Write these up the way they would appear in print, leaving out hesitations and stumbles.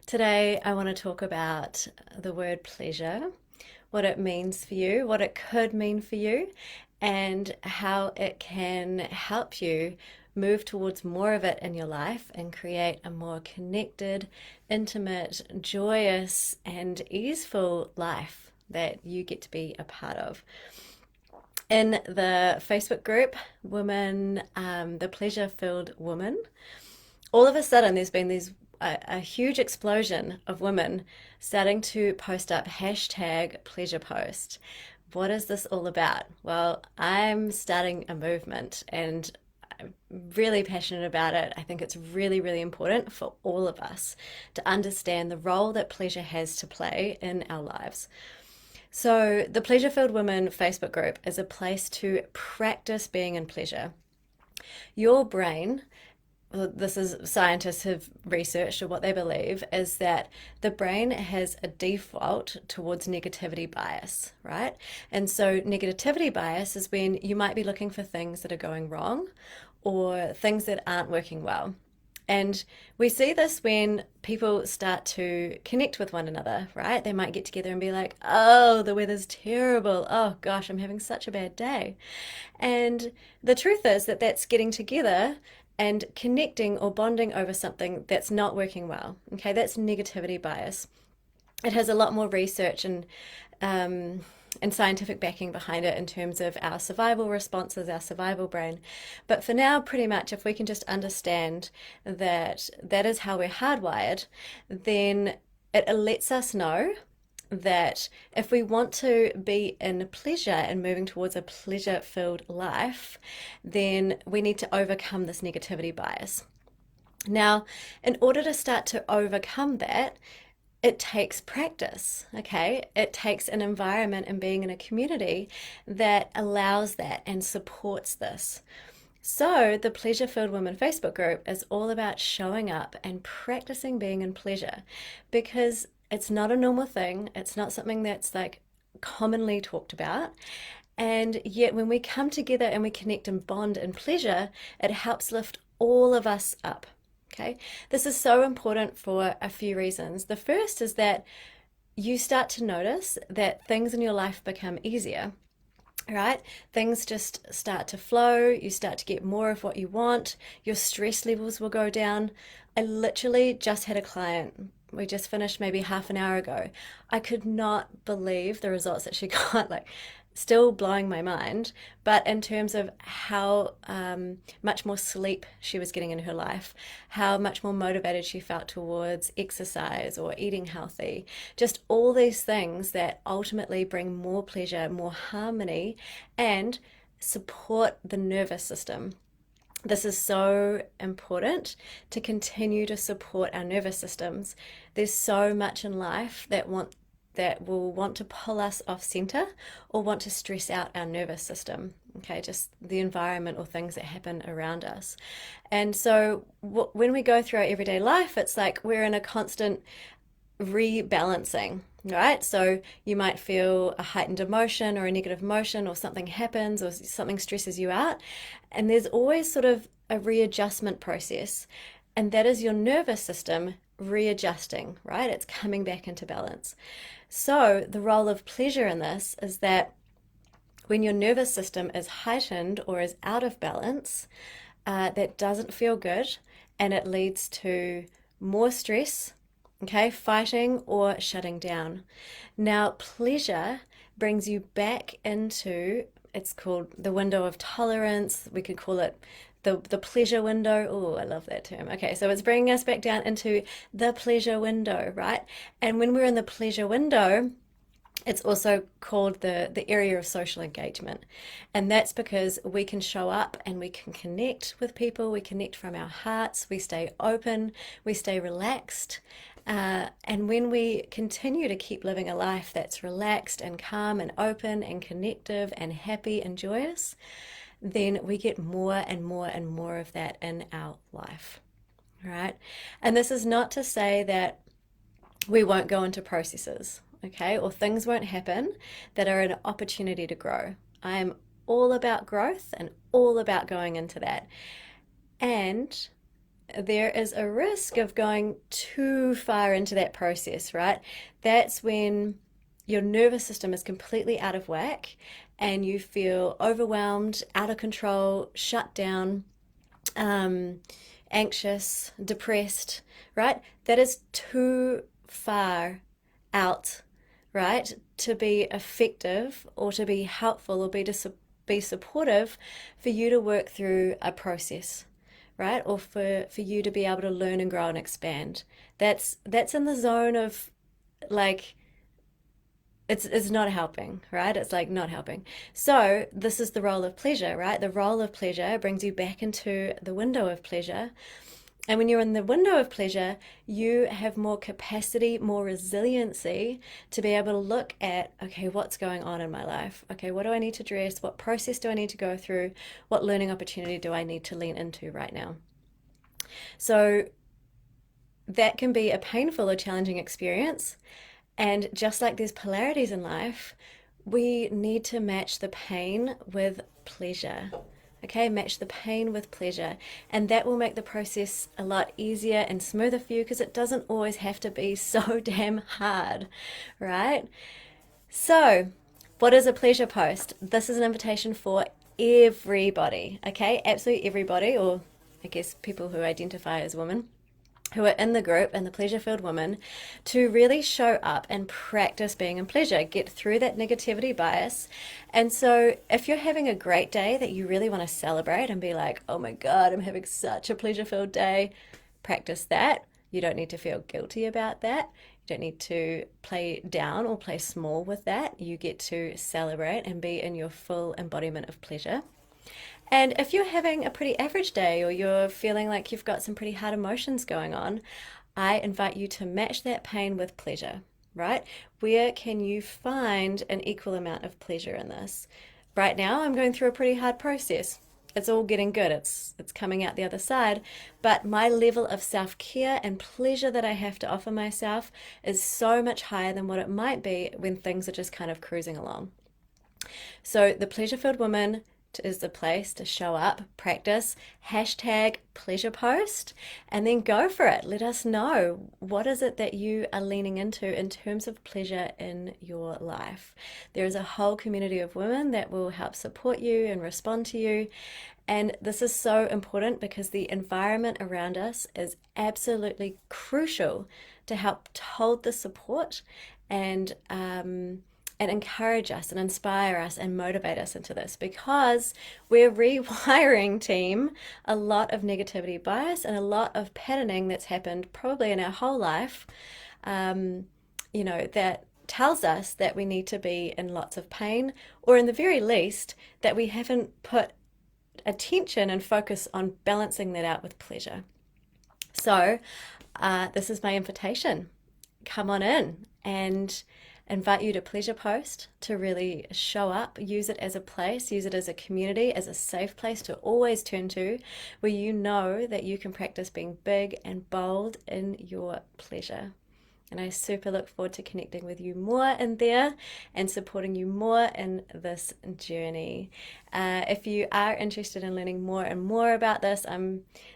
Today, I want to talk about the word pleasure, what it means for you, what it could mean for you, and how it can help you move towards more of it in your life and create a more connected, intimate, joyous, and easeful life that you get to be a part of. In the Facebook group, Women, the Pleasure Filled Woman, all of a sudden there's been a huge explosion of women starting to post up hashtag pleasure post. What is this all about? Well, I'm starting a movement and I'm really passionate about it. I think it's really, really important for all of us to understand the role that pleasure has to play in our lives. So, the Pleasure Filled Women Facebook group is a place to practice being in pleasure. Your brain, this is scientists have researched, or what they believe is that the brain has a default towards negativity bias, right? And so negativity bias is when you might be looking for things that are going wrong or things that aren't working well. And we see this when people start to connect with one another, right? They might get together and be like, oh, the weather's terrible. Oh gosh, I'm having such a bad day. And the truth is that that's getting together and connecting or bonding over something that's not working well. Okay, that's negativity bias. It has a lot more research and scientific backing behind it in terms of our survival responses, our survival brain. But for now, pretty much, if we can just understand that that is how we're hardwired, then it lets us know that if we want to be in pleasure and moving towards a pleasure filled life, then we need to overcome this negativity bias. Now, in order to start to overcome that, it takes practice, okay? It takes an environment and being in a community that allows that and supports this. So, the Pleasure Filled Women Facebook group is all about showing up and practicing being in pleasure because it's not a normal thing. It's not something that's like commonly talked about. And yet, when we come together and we connect and bond in pleasure, it helps lift all of us up. Okay, this is so important for a few reasons. The first is that you start to notice that things in your life become easier, right? Things just start to flow. You start to get more of what you want. Your stress levels will go down. I literally just had a client. We just finished maybe half an hour ago. I could not believe the results that she got. Like, still blowing my mind, but in terms of how much more sleep she was getting in her life, how much more motivated she felt towards exercise or eating healthy, just all these things that ultimately bring more pleasure, more harmony, and support the nervous system. This is so important to continue to support our nervous systems. There's so much in life that will want to pull us off center or want to stress out our nervous system. Okay, just the environment or things that happen around us. And so when we go through our everyday life, it's like we're in a constant rebalancing, right? So you might feel a heightened emotion or a negative emotion, or something happens or something stresses you out. And there's always sort of a readjustment process. And that is your nervous system readjusting, right? It's coming back into balance. So, the role of pleasure in this is that when your nervous system is heightened or is out of balance, that doesn't feel good and it leads to more stress, okay, fighting or shutting down. Now, pleasure brings you back into, it's called the window of tolerance. We could call it the pleasure window. Oh, I love that term. Okay, so it's bringing us back down into the pleasure window, right? And when we're in the pleasure window, it's also called the area of social engagement. And that's because we can show up and we can connect with people. We connect from our hearts. We stay open. We stay relaxed. And when we continue to keep living a life that's relaxed and calm and open and connective and happy and joyous, then we get more and more and more of that in our life, right? And this is not to say that we won't go into processes, okay, or things won't happen that are an opportunity to grow. I am all about growth and all about going into that. And there is a risk of going too far into that process, right? That's when your nervous system is completely out of whack and you feel overwhelmed, out of control, shut down, um, anxious, depressed, right? That is too far out, right? To be effective or to be helpful or be supportive for you to work through a process, right? Or for you to be able to learn and grow and expand. That's in the zone of like it's not helping, right? It's like not helping. So this is the role of pleasure, right? The role of pleasure brings you back into the window of pleasure. And when you're in the window of pleasure, you have more capacity, more resiliency to be able to look at, okay, what's going on in my life? Okay, what do I need to address? What process do I need to go through? What learning opportunity do I need to lean into right now? So that can be a painful or challenging experience. And just like there's polarities in life, we need to match the pain with pleasure. Okay, match the pain with pleasure. And that will make the process a lot easier and smoother for you because it doesn't always have to be so damn hard, right? So, what is a pleasure post? This is an invitation for everybody, okay? Absolutely everybody, or I guess people who identify as women who are in the group and the pleasure filled woman to really show up and practice being in pleasure, get through that negativity bias. And so, if you're having a great day that you really want to celebrate and be like, oh my God, I'm having such a pleasure filled day, practice that. You don't need to feel guilty about that. You don't need to play down or play small with that. You get to celebrate and be in your full embodiment of pleasure. And if you're having a pretty average day or you're feeling like you've got some pretty hard emotions going on, I invite you to match that pain with pleasure, right? Where can you find an equal amount of pleasure in this? Right now, I'm going through a pretty hard process. It's all getting good. It's coming out the other side, but my level of self-care and pleasure that I have to offer myself is so much higher than what it might be when things are just kind of cruising along. So the pleasure filled woman is the place to show up, practice, hashtag pleasure post, and then go for it. Let us know what is it that you are leaning into in terms of pleasure in your life. There is a whole community of women that will help support you and respond to you. And this is so important because the environment around us is absolutely crucial to help hold the support and encourage us and inspire us and motivate us into this because we're rewiring, team, a lot of negativity bias and a lot of patterning that's happened probably in our whole life, that tells us that we need to be in lots of pain, or in the very least, that we haven't put attention and focus on balancing that out with pleasure. So, this is my invitation. Come on in and invite you to pleasure post, to really show up, use it as a place, use it as a community, as a safe place to always turn to, where you know that you can practice being big and bold in your pleasure. And I super look forward to connecting with you more in there and supporting you more in this journey. If you are interested in learning more and more about this,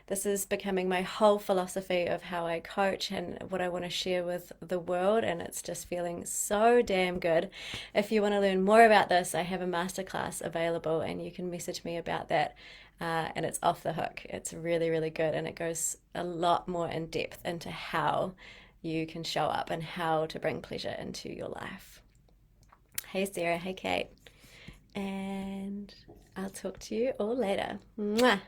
this is becoming my whole philosophy of how I coach and what I want to share with the world, and it's just feeling so damn good. If you want to learn more about this, I have a masterclass available, and you can message me about that. And it's off the hook. It's really, really good, and it goes a lot more in depth into how you can show up and how to bring pleasure into your life. Hey Sarah, hey Kate, and I'll talk to you all later. Mwah.